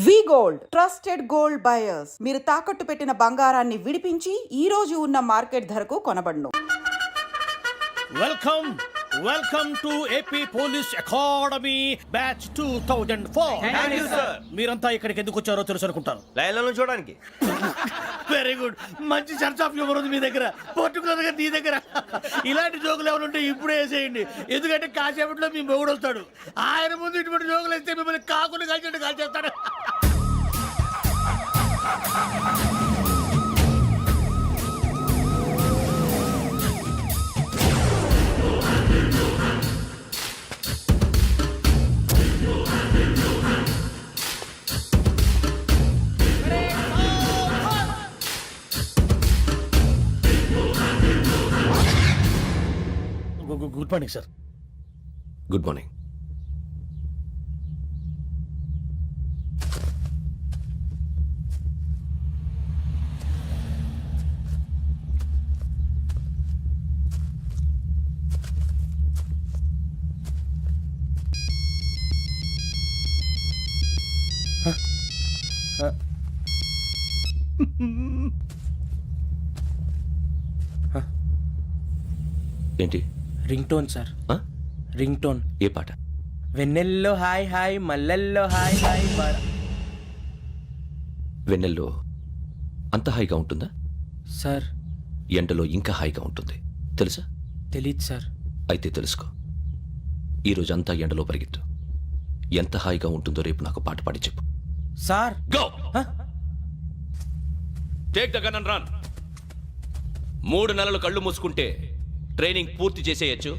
వి gold trusted gold buyers మీరు తాకట్టు పెట్టిన బంగారాన్ని విడిపించి ఈ రోజు ఉన్న మార్కెట్ ధరకు కొనబడును. Welcome to AP police academy batch 2004. మీరంతా ఇక్కడికి ఎందుకు వచ్చారో తెలుసు అనుకుంటాను. లైన్లను చూడడానికి. వెరీ గుడ్, మంచి చర్చ్ ఆఫ్ హ్యూమర్ ఉంది మీ దగ్గర, పర్టికులర్ గా నీ దగ్గర. ఇలాంటి జోకులు ఏమైనా ఉంటే ఇప్పుడే వేసేయండి, ఎందుకంటే కాసేపట్లో మీ మొగుడు వస్తాడు. ఆయన ముందు ఇటువంటి జోకులు వేస్తే మిమ్మల్ని కాకుని కాల్చేట్టు కాల్చేస్తాడు. Good morning sir. Good morning. ఏంటి? Ring tone sir. Ring tone. ఏ పాట? వెన్నెల్లో హాయ్ హాయ్ మల్లెల్లో హాయ్ హాయ్. వెన్నెల్లో అంత హాయిగా ఉంటుందా? సార్ ఎండలో ఇంకా హాయిగా ఉంటుంది తెలుసా? తెలీదు సార్. అయితే తెలుసుకో, ఈరోజు అంతా ఎండలో పరిగెత్తు. ఎంత హాయిగా ఉంటుందో రేపు నాకు పాట పాడి చెప్పు. Sir go take the gun and run. 3 నెలలు కళ్ళు మూసుకుంటే ట్రైనింగ్ పూర్తి చేసేయచ్చు,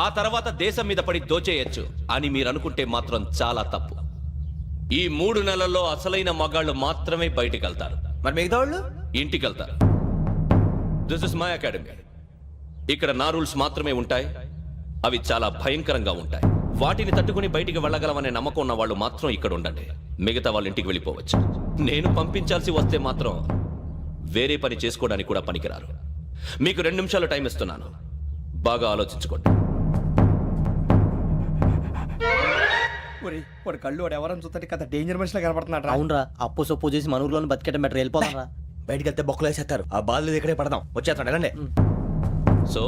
ఆ తర్వాత దేశం మీద పడి దోచేయచ్చు అని మీరు అనుకుంటే మాత్రం చాలా తప్పు. ఈ 3 నెలల్లో అసలైన మగాళ్ళు మాత్రమే బయటికి వెళ్తారు. మరి మిగతా వాళ్ళు ఇంటికి వెళ్తారు. This is my academy. ఇక్కడ నా రూల్స్ మాత్రమే ఉంటాయి. అవి చాలా భయంకరంగా ఉంటాయి. వాటిని తట్టుకుని బయటికి వెళ్ళగలమనే నమ్మకం ఉన్న వాళ్ళు మాత్రం ఇక్కడ ఉండండి. మిగతా వాళ్ళు ఇంటికి వెళ్ళిపోవచ్చు. నేను పంపించాల్సి వస్తే మాత్రం వేరే పని చేసుకోవడానికి కూడా పనికిరారు. మీకు 2 నిమిషాలు టైం ఇస్తున్నాను, బాగా ఆలోచించుకోండి. వాడు కళ్ళు వాడు ఎవరైనా చూస్తే కదా డేంజర్ మనిషిలో కనపడుతున్నాడు. అవునరా, అప్పు సొప్పు చేసి మన ఊర్లో బతికేట బెటర్ వెళ్ళిపోతారా. బయటికి వెళ్తే బొక్కలు వేసేస్తారు. ఆ బాధలు ఇక్కడే పడదాం. వచ్చేస్తాడు వెళ్ళండి. సో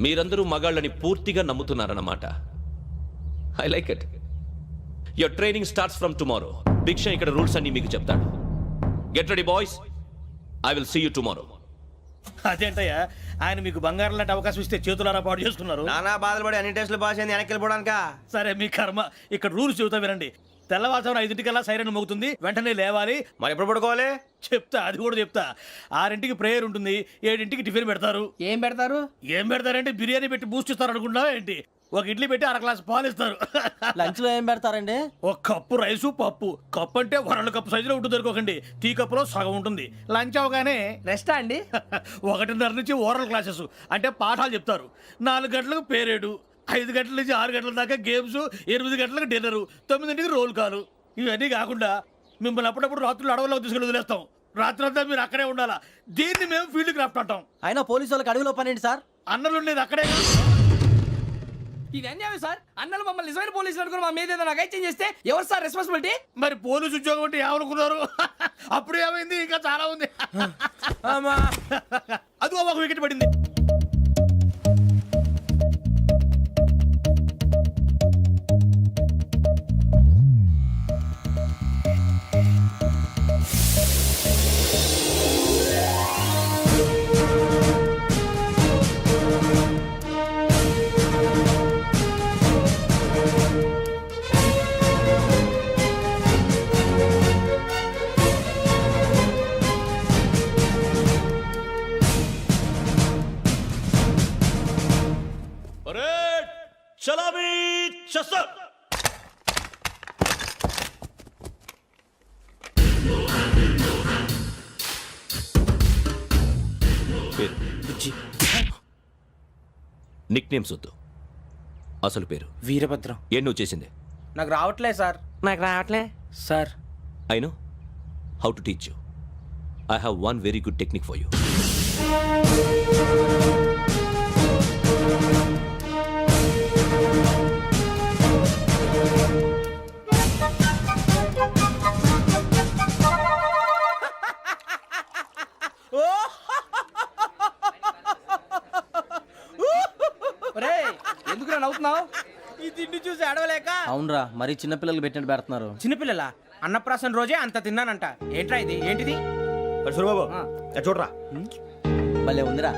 మీరందరూ మగాళ్ళని పూర్తిగా నమ్ముతున్నారన్నమాట. I like it. Your training starts from tomorrow. భిక్ష ఇక్కడ రూల్స్ అన్ని మీకు చెప్తాడు. Get ready boys, I will see you tomorrow. అదేంటయ్యా, ఆయన మీకు బంగారం లాంటి అవకాశం ఇస్తే చేతులారా పాటు చేసుకున్నారు. నానా బాధలు పడి అన్ని టెస్టులు పాస్ అయింది వెనక్కి వెళ్ళిపోవడానికా? సరే మీ కర్మ. ఇక్కడ రూల్స్ చెబుతా వినండి. తెల్లవారుజామున 5 సైరన్ మోగుతుంది, వెంటనే లేవాలి. మరి ఎప్పుడు పడుకోవాలి? చెప్తా, అది కూడా చెప్తా. 6 ప్రేయర్ ఉంటుంది, 7 టిఫిన్ పెడతారు. ఏం పెడతారు? ఏం పెడతారంటే బిర్యానీ పెట్టి బూస్ట్ ఇస్తారు అనుకుంటున్నావా ఏంటి? ఒక ఇడ్లీ పెట్టి 1 గ్లాస్ పాలు ఇస్తారు. లంచ్ లో ఏం పెడతారండి? ఒక కప్పు రైసు పప్పు. కప్పు అంటే 1 కప్పు సైజులో ఉంటుంది అనుకోకండి, టీ కప్పులో సగం ఉంటుంది. లంచ్ అవగానే రెస్టా అండి? 1:30 నుంచి ఓరల్ క్లాసెస్ అంటే పాఠాలు చెప్తారు. 4 గంటలకు పేరేడు, 5 గంటల నుంచి 6 గంటల దాకా గేమ్స్, 8 గంటలకు డిన్నర్, 9ంటికి రోల్ కాలు. ఇవన్నీ కాకుండా మిమ్మల్ని అప్పుడప్పుడు రాత్రులు అడవుల్లో తీసుకెళ్ళి వదిలేస్తాం. రాత్రి అంతా మీరు అక్కడే ఉండాలా. దీన్ని మేము ఫీల్డ్ క్రాఫ్ట్ అంటాం. అయినా పోలీసు వాళ్ళకి అడవిలో పని ఏంటి సార్? అన్నలు ఉండేది అక్కడే. ఇది అన్యాయం సార్. అన్నలు మమ్మల్ని నిజమైన పోలీసులు అనుకుని మా మీద ఏదైనా అగైత్యం చేస్తే ఎవరు సార్ రెస్పాన్సిబిలిటీ? మరి పోలీసు ఉద్యోగం అంటే ఏమనుకున్నారు? అప్పుడు ఏమైంది, ఇంకా చాలా ఉంది. అది ఒక వికెట్ పడింది. చలామీ చసర్. నిక్ నేమ్స్ వద్దు, అసలు పేరు. వీరభద్రం. ఏం నువ్వు చేసింది? నాకు రావట్లే సార్. నాకు రావట్లే sir. I know how to teach you. I have one very good technique for you. ఏంట్రా మరీ చిన్నపిల్లలు పెట్టినట్టు పెడుతున్నారు. చిన్నపిల్లల అన్నప్రాసన రోజే అంత తిన్నానంట. ఏంట్రా ఇది? ఏంటిది? సూరిబాబు చూడరా, భలే ఉందిరా.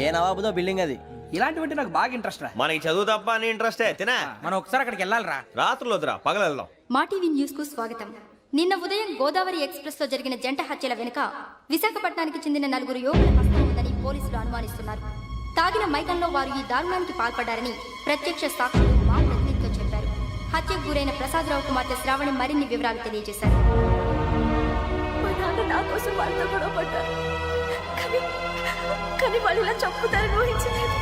ఏ నవాబుదో బిల్డింగ్ అది. ఇలాంటివంటే నాకు బాగా ఇంట్రెస్ట్ రా. మనకి చదువు తప్ప అని ఇంట్రెస్టే తినా. మనం ఒకసారి అక్కడికి వెళ్ళాలిరా. రాత్రులు వద్దురా, పగలు వెళ్దాం. మా టీవీ న్యూస్ కు స్వాగతం. నిన్న ఉదయం గోదావరి ఎక్స్ప్రెస్ లో జరిగిన జంట హత్యల వెనుక విశాఖపట్నానికి చెందిన 4 యువకుల హస్తం ఉందని పోలీసులు అనుమానిస్తున్నారు. తాగిన మైకంలో వారు ఈ దారుణానికి పాల్పడ్డారని ప్రత్యక్ష సాక్షులు మా ప్రతినిధితో చెప్పారు. హత్యకు గురైన ప్రసాదరావు కుమార్తె శ్రావణి మరిన్ని వివరాలు తెలియజేశారు. మా నాన్న నా కోసం వాళ్ళతో గొడవ పడ్డారు, కానీ వాళ్ళు ఇలా చంపుతారని ఊహించలేదు.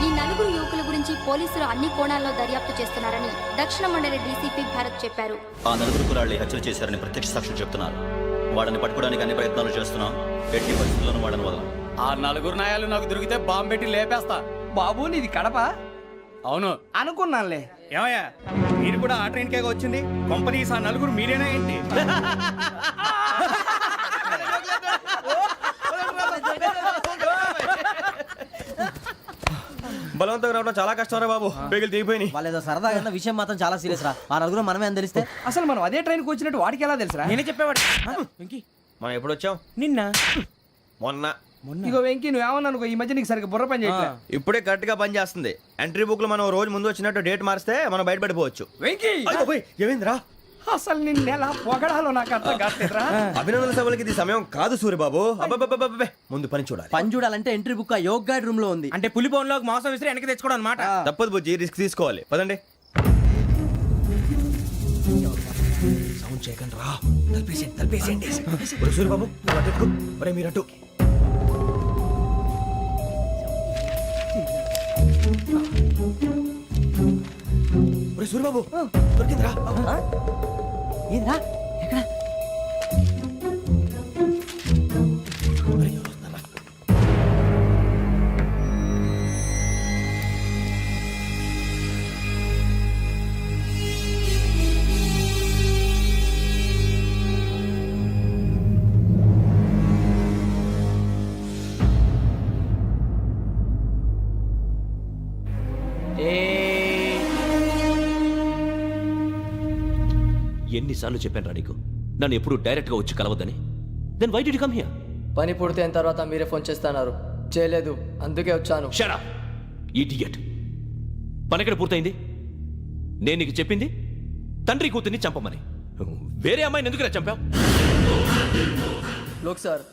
ఈ 4 యువకుల గురించి పోలీసులు అన్ని కోణాల్లో దర్యాప్తు చేస్తున్నారని దక్షిణ మండలి డీసీపీ భరత్ చెప్పారు. ఆ 4 కురాళ్ళు హత్యలు చేశారని ప్రత్యక్ష సాక్షులు చెప్తున్నారు. వాళ్ళని పట్టుకోవడానికి అన్ని ప్రయత్నాలు చేస్తున్నాం. ఎట్టి పరిస్థితుల్లోనూ వాళ్ళని వదలం. ఆ 4 నాయాలు నాకు దొరికితే బాంబు పెట్టి లేపేస్తా. బాబు నీది కడప? అవును అనుకున్నానులే. ఏమయ్యా మీరు కూడా ఆ ట్రైన్ కేగా వచ్చింది? కంపెనీస్ ఆ 4 మీరేనా ఏంటి? బలవంతంగా రావడం చాలా కష్టం రా బాబు, పేగులు దిగిపోయినాయి. వాళ్ళు ఏదో సరదాగా ఉన్న విషయం మాత్రం చాలా సీరియస్ రా. ఆ నలుగురు మనమే అని తెలిస్తే అసలు మనం అదే ట్రైన్కి వచ్చినట్టు వాడికి ఎలా తెలుసురా? నేనే చెప్పేవాడు. మనం ఎప్పుడు వచ్చాం? నిన్న మొన్న. ఇగో వెంకీ నువ్వేమన్నా అనుకో, ఈ మధ్య నీకు సరిగ్గా బుర్ర పని చేయట్లే. ఇప్పుడే కరెక్ట్ గా పని చేస్తుంది. ఎంట్రీ బుక్ లో మనం రోజు ముందు వచ్చినట్టు డేట్ మారిస్తే మనం బయటపడిపోవచ్చు. వెంకీ ఏమైందిరా? అసలు నిన్న ఎలా పొగడాలో నాకు అర్థం కాట్లేదురా. అభినందన సభలకి ఇది సమయం కాదు సూరిబాబు. అబ్బబ్బబ్బబ్బబ్బే, ముందు పని చూడాలి. పని చూడాలంటే ఎంట్రీ బుక్ ఆ యోగ్ గైడ్ రూమ్ లో ఉంది. అంటే పులి బోన్లోకి మాంసం విసిరి వెనక్కి తెచ్చుకోవడం అనమాట. తప్పదు బుజ్జి, రిస్క్ తీసుకోవాలి. పదండి. సౌండ్ చేయకండి రా. తలపేసేయండి. సూరిబాబు నువ్వు అటు ఎక్కు. ఒరే మీరు అటు. ఒరే సూరిబాబు దొరికిందిరా. ఏంద్రా ఎక్కడ? ఎన్నిసార్లు చెప్పాను రా నీకు నన్ను ఎప్పుడు డైరెక్ట్ గా వచ్చి కలవద్దని? Then why did you come here? పని పూర్తయిన తర్వాత మీరే ఫోన్ చేస్తున్నారు. చేయలేదు, అందుకే వచ్చాను. Shut up idiot. పని ఎక్కడ పూర్తయింది? నేను నీకు చెప్పింది తండ్రి కూతుర్ని చంపమని. వేరే అమ్మాయిని ఎందుకు చంపావు? లోక్ సార్,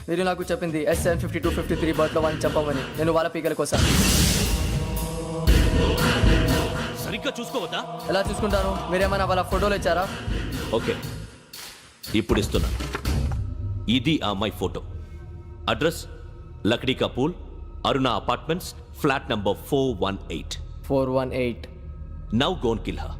మీరు నాకు చెప్పింది SN5253 బర్త్లో వాడిని చంపమని. నేను వాళ్ళ పీకల కోసం. సరిగ్గా చూసుకోవద్దా? ఎలా చూసుకుంటాను? మీరేమైనా వాళ్ళ ఫోటోలు ఇచ్చారా? ఓకే, ఇప్పుడు ఇస్తున్నా. ఇది ఆ అమ్మాయి ఫోటో. అడ్రస్ లక్డీ కా pool, Aruna apartments, flat number 418. 418. Now go and kill her.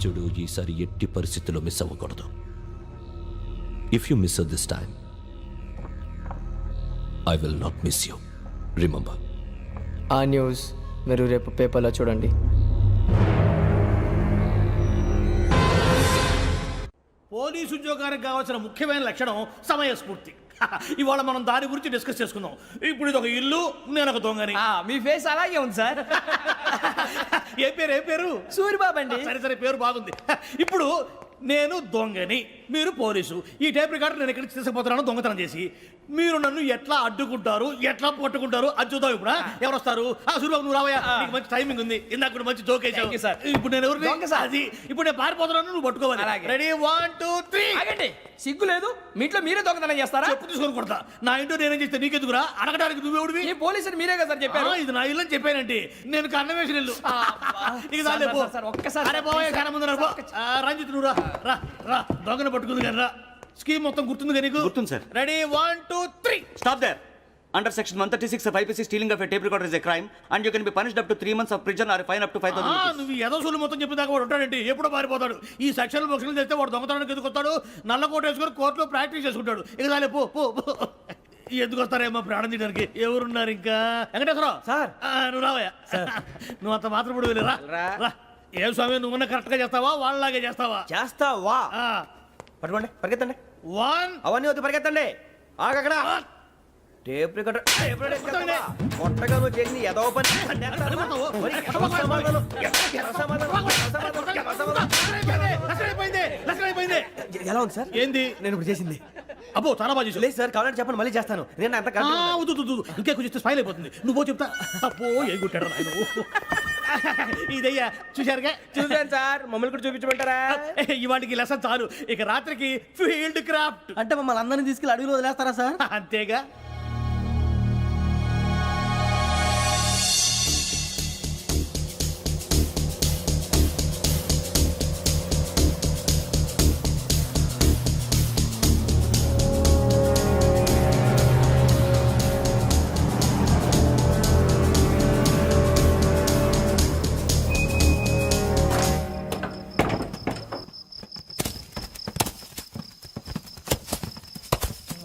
చూడు, ఈసారి ఎట్టి పరిస్థితుల్లో మిస్ అవ్వకూడదు. If you miss this time I will not miss you. Remember. ఆ న్యూస్ మీరు రేపు పేపర్లో చూడండి. పోలీసు ఉద్యోగానికి కావాల్సిన ముఖ్యమైన లక్షణం సమయస్ఫూర్తి. ఇవాళ మనం దాని గురించి డిస్కస్ చేసుకుందాం. ఇప్పుడు ఇది ఒక ఇల్లు, నేను ఒక దొంగని. మీ ఫేస్ అలాగే ఉంది సార్. ఏ పేరు? సూరిబాబు అండి. సరే పేరు బాగుంది. ఇప్పుడు నేను దొంగని, మీరు పోలీసు. ఈ టైప్ రికార్డు నేను ఎక్కడికి తీసుకుపోతున్నాను దొంగతనం చేసి. మీరు నన్ను ఎట్లా అడ్డుకుంటారు, ఎట్లా పట్టుకుంటారు అది చూద్దాం. ఇప్పుడు ఎవరు వస్తారు? సూరిబాబు నువ్వు రావయ్యా, నీకు మంచి టైమింగ్ ఉంది. ఇందాక కూడా మంచి జోక్ వేసావు సార్. ఇప్పుడు నేను ఎవరు? అది ఇప్పుడు నేను పారిపోతున్నాను, నువ్వు పట్టుకోవాలి. రెడీ 1 2 3. ఆగండి, సిగ్గు లేదు? మీ ఇంట్లో మీరే దొంగతనం చేస్తారా? చెప్పు తీసుకొని కొడతా. నా ఇంట్లో నేనేం చేస్తే నీకెందుకురా? అడగడానికి నువ్వెవడివి? ఈ పోలీసులు మీరే కదా సార్ చెప్పారు. ఇది నా ఇల్లు అని చెప్పానంటే నేను కన్నవేసిన ఇల్లు. ఒక్కసారి రంజిత్ నువ్వు రా రా, దొంగను పట్టుకుంది కానీ రా. స్కీమ్ మొత్తం గుర్తుంది కానీ నీకు? గుర్తుంది sir. Ready 1 2 3. Stop there. Under section 136 of IPC, stealing of a tape recorder is a crime and you can be punished up to 3 months of prison or a fine up to 5,000 rupees. నువ్వు ఏదో సొల్లు మొత్తం చెప్పిన దాకా వాడు ఉంటాడండి. ఎప్పుడో పారిపోతాడు. ఈ సెక్షన్లు బొక్షన్లు చేస్తే వాడు దొంగతనానికి ఎదుకొస్తాడు. నల్ల కోట వేసుకొని కోర్టులో ప్రాక్టీస్ చేసుకుంటాడు. ఇక చాలే పో. ఎందుకు వస్తారేమో ప్రాణం తీయడానికి ఎవరున్నారు ఇంకా వెంకటేశ్వరరావు సార్. నువ్వు రావయ్యా నువ్వు అంత మాత్రం ఇప్పుడు వెళ్ళి రా ఏం స్వామి నువ్వు కరెక్ట్ గా చేస్తావా వాళ్ళలాగే చేస్తావా చేస్తావా పట్టుకోండి పరిగెత్తండి అవన్నీ వద్దు పరిగెత్తండి ఆగక్కడ టేప్ రికార్డర్ కొట్టగా నువ్వు చేసింది ఏదో పని ఎలా ఉంది సార్ ఏంది నేను ఇప్పుడు చేసింది అబ్బో చాలా బాగా చేసావు. లేదు సార్ కావాలంటే చెప్పండి మళ్ళీ చేస్తాను నేను అంత వద్దు, వద్దు, వద్దు. ఇంకే కొంచెం స్మైల్ అయిపోతుంది నువ్వు చెప్తా అబ్బో ఏం కొట్టాడు నాయన ఇదయ్యా చూశారుగా చూసాను సార్ మమ్మల్ని కూడా చూపించమంటారా ఇవాటికి లెసన్ చాలు ఇక రాత్రికి ఫీల్డ్ క్రాఫ్ట్ అంటే మమ్మల్ని అందరినీ తీసుకెళ్ళి అడుగులు వదిలేస్తారా సార్ అంతేగా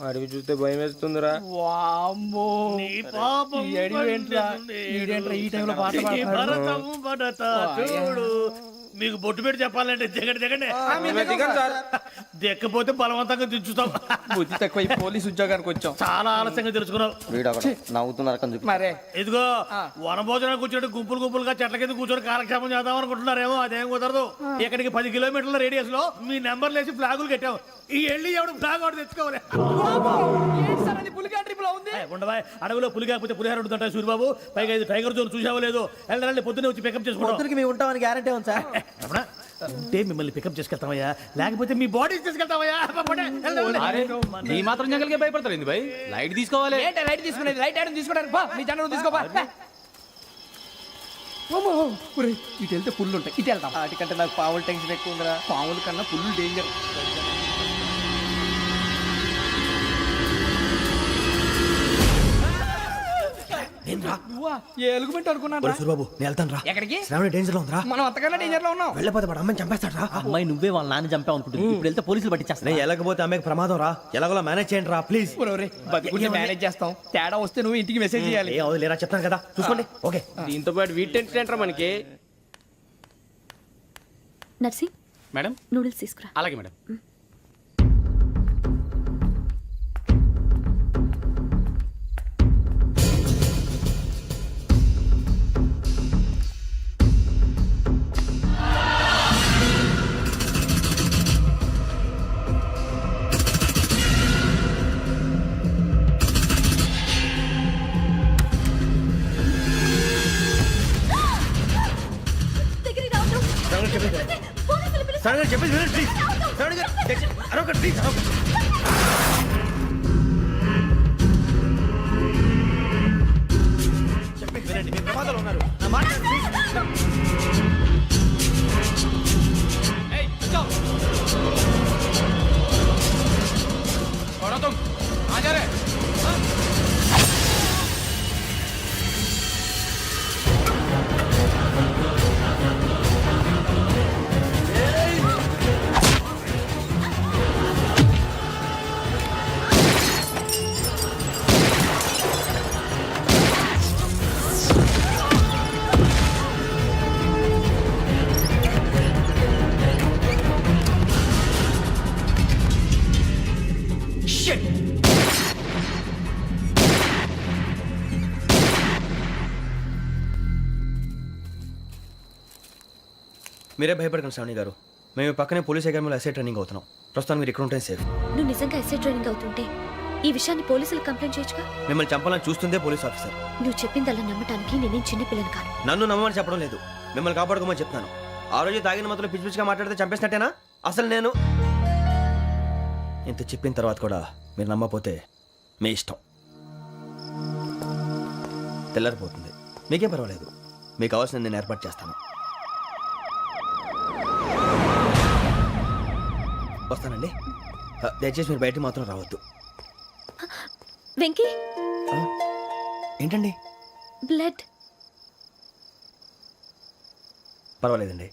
అడిగి చూస్తే భయం వేస్తుందిరా నీ పాపం ఈడేంట్రా ఈ టైంలో పాట ఈ పాడతాడు? భరతము భరత చూడు మీకు బొట్టు పెట్టి చెప్పాలంటే దిగండి దిక్కపోతే బలవంతంగా దించుతాం బుద్ధి తక్కువ ఈ పోలీస్ ఉద్యోగానికి వచ్చాం చాలా ఆలస్యంగా తెలుసుకున్నావు నవ్వుతున్నారు మరే ఇదిగో వనభోజనం కూర్చోటి గుంపులు గుంపులుగా చెట్ల కింద కూర్చొని కాలక్షేపం చేద్దాం అనుకుంటున్నారేమో అదేం కుదరదు ఇక్కడికి 10 కిలోమీటర్ల రేడియస్ లో మీ నెంబర్లు వేసి ఫ్లాగులు కట్టాం ఈ వెళ్ళి ఎవడు ఫ్లాగ్ ఒకటి తెచ్చుకోవాలి పులిగా ట్రిప్ లో ఉంది ఉండవా అడవిలో పులి కాకపోతే పులిహార ఉంటుంటాయి సూరిబాబు పైగా ఇది టైగర్ జోన్ చూసావో లేదో వెళ్ళాలి పొద్దున్నే వచ్చి పికప్ చేసుకుంటాం మేము ఉంటామని గ్యారంటీ ఉంది సార్ రమణ, ఉంటే మిమ్మల్ని పికప్ చేసుకెళ్తామయ్యా లేకపోతే మీ బాడీ తీసుకెళ్తామయ్యా పోనీ, వెళ్ళండి. ఈ మాత్రం జంగల్కే భయపడతారు ఏంది భయ్ లైట్ తీసుకోవాలి ఏంటి లైట్ తీసుకునేది లైట్ ఐటమ్ తీసుకోవడానికి బా మీ జనరల్ తీసుకోబా ఇటు వెళ్తే పుల్లు ఉంటాయి ఇటు వెళ్తాం వాటికంటే నాకు పావులు టెన్షన్ ఎక్కువ ఉందిరా పాముల కన్నా పుల్లు డేంజర్ ఎలుగుబెట్టి అనుకున్నాను సూరిబాబు నేను వెళ్తాను రా ఎక్కడికి శ్రావణి డేంజర్ లో ఉందిరా మనం అంతకన్నా డేంజర్ లో ఉన్నాం వెళ్ళపోతే వాడు అమ్మని చంపేస్తాడు రా అమ్మాయి నువ్వే వాళ్ళ నాన్న చంపావు అనుకుంటుంది ఇప్పుడు వెళ్తే పోలీసులు పట్టించేస్తా నేను వెళ్ళకపోతే అమ్మకి ప్రమాదం రా ఎలాగోలా మేనేజ్ చేయండి రా ప్లీజ్ బతికుంటే మేనేజ్ చేస్తాం తేడా వస్తే నువ్వు ఇంటికి మెసేజ్ చేయాలి ఏ అవదు లేరా చెప్తాను కదా చూసుకోండి ఓకే దీంతో పాటు వీటి టెన్షన్ ఏంట్రా మనకి నర్సి మేడం నూడిల్స్ తీసుకురా అలాగే మేడం సడన్ గా చెప్పేసి వినండి ప్లీజ్ సడన్ గా అరొకటి ప్లీజ్ చెప్పేసి వినండి మీ ప్రమాదాలు ఉన్నారు నా మాట ప్లీజ్ మీరే భయపడకండి శ్రావణి గారు మేము పక్కనే పోలీస్ అకాడమీలో ఎస్ఐ ట్రైనింగ్ అవుతున్నాం ప్రస్తుతానికి మీరు ఇక్కడ ఉంటే సేఫ్ నువ్వు నిజంగా ఎస్ఐ ట్రైనింగ్ అవుతుంటే ఈ విషయాన్ని పోలీసులకు కంప్లైంట్ చేయొచ్చుగా మిమ్మల్ని చంపాలని చూస్తుందే పోలీస్ ఆఫీసర్ నువ్వు చెప్పిందల్లా నమ్మటానికి నేనేం చిన్న పిల్లని కాను నన్ను నమ్మమని చెప్పడం లేదు మిమ్మల్ని కాపాడుకోమని చెప్తాను ఆ రోజు తాగిన మాత్రం పిచ్చి పిచ్చిగా మాట్లాడితే చంపేసినట్టేనా అసలు నేను ఇంత చెప్పిన తర్వాత కూడా మీరు నమ్మపోతే మీ ఇష్టం తెల్లారిపోతుంది మీకేం పర్వాలేదు మీకు కావాల్సిన నేను ఏర్పాటు చేస్తాను వస్తానండి దయచేసి మీరు బయట మాత్రం రావద్దు వెంకీ ఏంటండి బ్లడ్ పర్వాలేదండి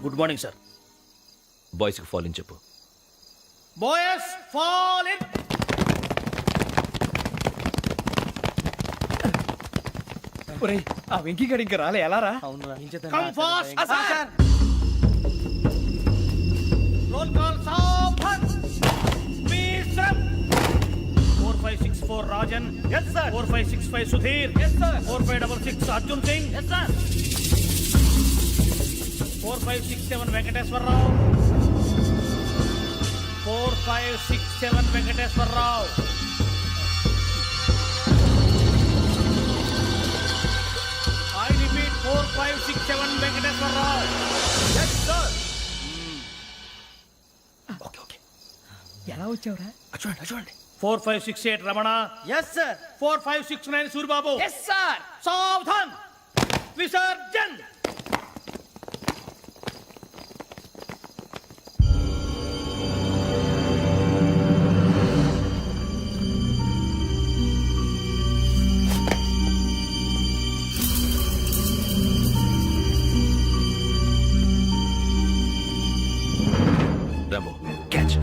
గుడ్ మార్నింగ్ సార్ బాయ్స్కి ఫాలో చెప్పు బాయ్స్ ఫాల్ ఇన్. ఒరేయ్ ఆ వెంకీ గడి ఇంకా రాలే ఎలా రా come fast sir. Roll call సావధాన్. విశ్రమ్. 4564 Rajan. yes sir. 4565 Sudhir. yes sir. 4566 Arjun Singh. yes sir. 4567 Venkateswara Rao. 4567 Venkateswara Rao. I repeat 4567 Venkateswara Rao. yes sir. ఎలా వచ్చావురా? చూడండి 4568 Ramana. Yes sir. 4569 Suribabu. Yes sir. సావధాన్. విసర్జన్. Rambo catch.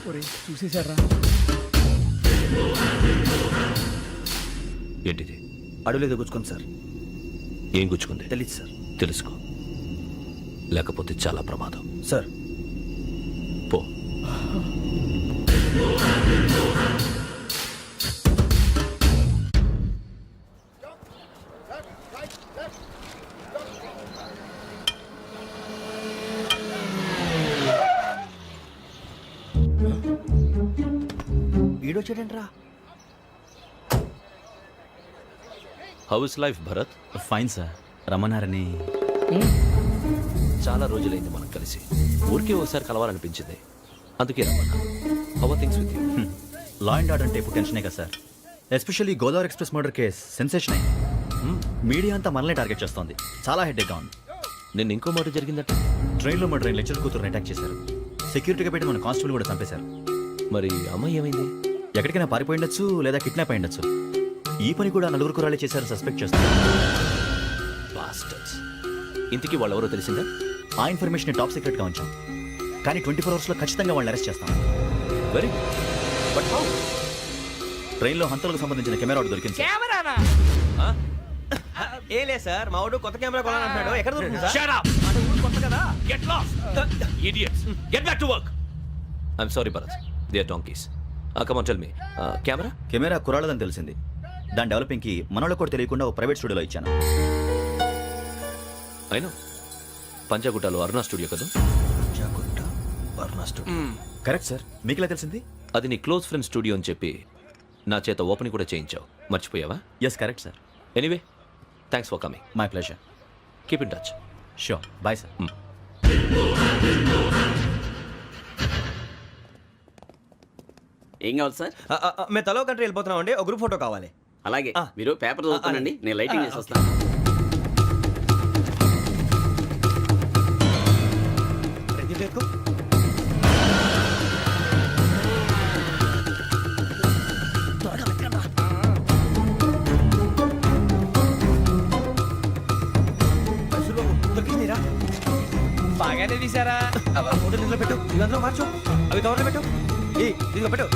ఒరేయ్ చూసేశారా? ఏంటిది? అడవిలో గుచ్చుకోండి సార్. ఏం గుచ్చుకుంది? తెలీదు సార్. తెలుసుకో, లేకపోతే చాలా ప్రమాదం. సార్ పో. వీడొచ్చాడంట్రా. How is life Bharat? Fine sir. రమ్మన్నారని. చాలా రోజులైంది మనం కలిసి. ఊరికే ఒకసారి కలవాలనిపించింది, అందుకే రమ్మన్నా. How are things with you? Law and order అంటే ఇప్పుడు టెన్షనే కదా sir. Especially Godavari express murder case sensation అయింది. మీడియా అంతా మనల్ని టార్గెట్ చేస్తోంది. చాలా హెడ్ఏక్గా ఉంది. నిన్న ఇంకో మాట జరిగిందట. ట్రైన్లో మా ట్రైన్ లెక్చర్ కూతురుని అటాక్ చేశారు. సెక్యూరిటీగా పెట్టి మన కానిస్టేబుల్ కూడా చంపేశారు. మరి అమ్మాయి ఏమైంది? ఎక్కడికైనా పారిపోయి ఉండొచ్చు, లేదా కిడ్నాప్ అయి ఉండొచ్చు. ఈ పని కూడా నలుగురు కురాలే చేశారు సస్పెక్ట్ చేస్తారు. బాస్టర్స్. ఇంతకీ వాళ్ళు ఎవరో తెలిసిందా? ఆ ఇన్ఫర్మేషన్ టాప్ సీక్రెట్ గా ఉంచాం, కానీ 24 అవర్స్ లో ఖచ్చితంగా వాళ్ళని అరెస్ట్ చేస్తాం. Very but how? ట్రైన్లో హంతలకు సంబంధించిన కెమెరా ఒకటి దొరికింది సార్. కెమెరానా? ఏ లే సార్, మా వాడు కొత్త కెమెరా కొనాలంటున్నాడు. ఎక్కడ దొరుకుతుంది సార్? Shut up! కొత్త కదా. Get lost! Idiots! Get back to work! I'm sorry, Bharat. They are donkeys. Come on, tell me. Camera? Camera కురాలదని తెలిసింది. దాని డెవలపింగ్ కి మనోళ్ళకి కూడా తెలియకుండా ఒక ప్రైవేట్ స్టూడియోలో ఇచ్చాను. I know. పంజాగుట్టలో అరుణ స్టూడియో కదా? Correct sir. మీకు ఎలా తెలిసింది? అది నీ క్లోజ్ ఫ్రెండ్ స్టూడియో అని చెప్పి నా చేత ఓపెనింగ్ కూడా చేయించావు. మర్చిపోయావా? Yes correct sir. Anyway, thanks for coming. My pleasure. Keep in touch. Sure. Bye sir. ఏం కావాలి సార్? మేము తలో కంట్రీ వెళ్ళిపోతున్నాం అండి. ఒక గ్రూప్ ఫోటో కావాలి. అలాగే, మీరు పేపర్ చదువుతానండి, నేను లైటింగ్ చేసి వస్తాను. బాగానే తీసారా? ఫోటో ఇందులో పెట్టు, ఇవి అందులో మార్చు, అవి కవర్లో పెట్టు. ఇదిగో పెట్టు.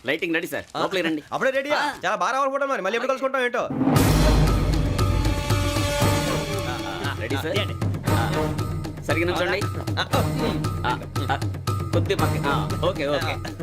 లైటింగ్ రెడీ సార్, లోపలికి రండి. అప్పుడే రెడీయా? చాలా బాగా రావాలి ఫోటో. మరి మళ్ళీ ఎప్పుడు కలుసుకుంటాం ఏంటో. Ready sir. సరిగ్గా నుంచోండి. కొద్ది పక్క. Okay okay.